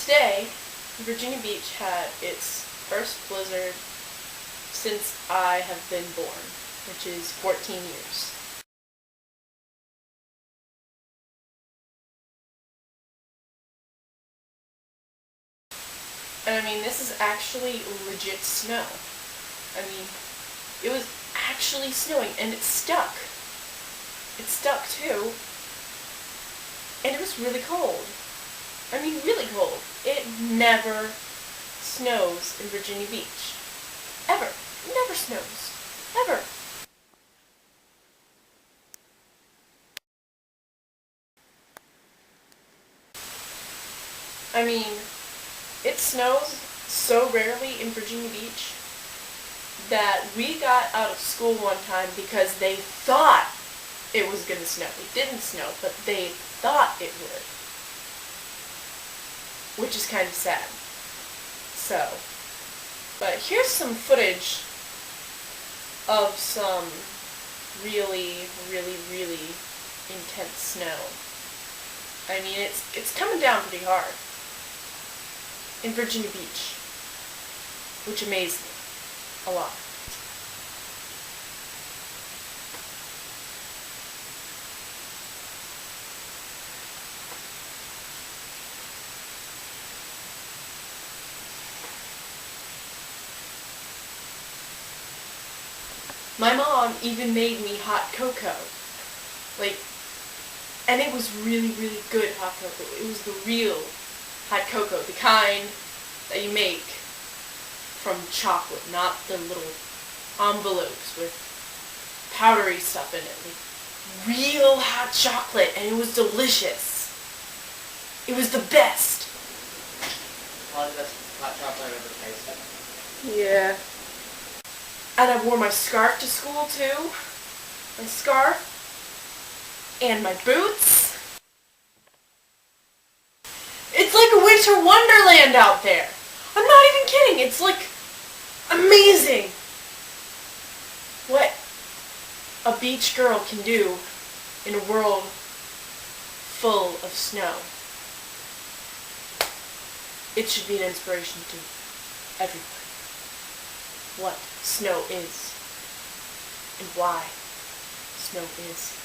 Today, Virginia Beach had its first blizzard since I have been born, which is 14 years. And I mean, this is actually legit snow. I mean, it was actually snowing, and it stuck. It stuck too. And it was really cold. I mean, really cold. It never snows in Virginia Beach. Ever. It never snows. Ever. I mean, it snows so rarely in Virginia Beach that we got out of school one time because they thought it was going to snow. It didn't snow, but they thought it would. Which is kind of sad. So, but here's some footage of some really, really, really intense snow. I mean, it's coming down pretty hard in Virginia Beach, which amazed me a lot. My mom even made me hot cocoa. And it was really, really good hot cocoa. It was the real hot cocoa, the kind that you make from chocolate, not the little envelopes with powdery stuff in it. Real hot chocolate, and it was delicious. It was the best. Probably the best hot chocolate I've ever tasted. Yeah. And I wore my scarf to school too. My scarf. And my boots. It's like a winter wonderland out there. I'm not even kidding. It's like amazing what a beach girl can do in a world full of snow. It should be an inspiration to everyone. What snow is and why snow is.